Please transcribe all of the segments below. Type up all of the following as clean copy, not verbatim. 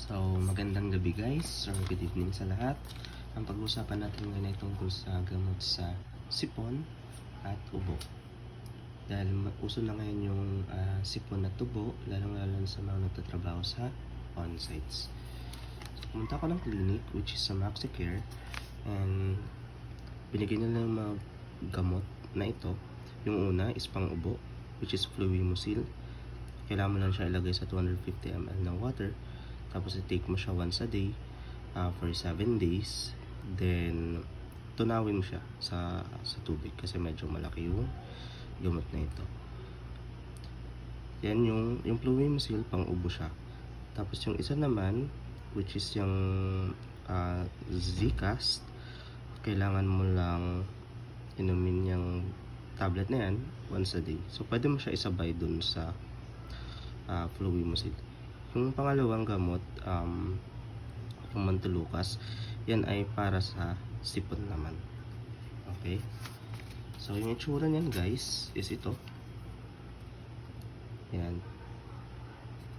So, magandang gabi guys, or good evening sa lahat. Ang pag-uusapan natin ngayon ay tungkol sa gamot sa sipon at ubo. Dahil uso na ngayon yung sipon at ubo, lalong-lalo sa mga nagtatrabaho sa on-sites. So, pumunta ako ng clinic, which is sa MaxiCare, and binigyan nila ng mga gamot na ito. Yung una is pang ubo, which is Fluimucil. Kailangan mo lang siya ilagay sa 250 ml ng water. Tapos i-take mo siya once a day for 7 days. Then tunawin mo siya sa tubig kasi medyo malaki yung gamot na ito. Yan yung Fluimucil, pang ubo siya. Tapos yung isa naman, which is yung Zcast, kailangan mo lang inumin yung tablet na yan once a day. So pwede mo siya isabay dun sa Fluimucil. Yung pangalawang gamot, yung Montelukast, yan ay para sa sipon naman. Okay? So, yung itsura niyan guys, is ito. Yan.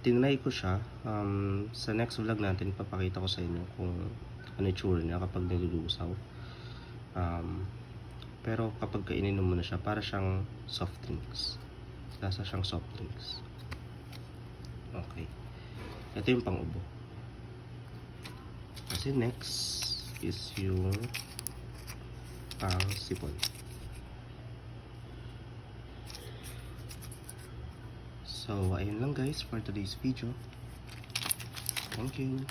Tinry ko siya. Sa next vlog natin, papakita ko sa inyo kung ano itsura niya kapag nilulusaw. Pero kapag ininom mo na siya, para siyang soft drinks. Lasa siyang soft drinks. Okay. Ito yung pang-ubo. Kasi next is yung pang-sipon. So, ayun lang guys for today's video. Thank you.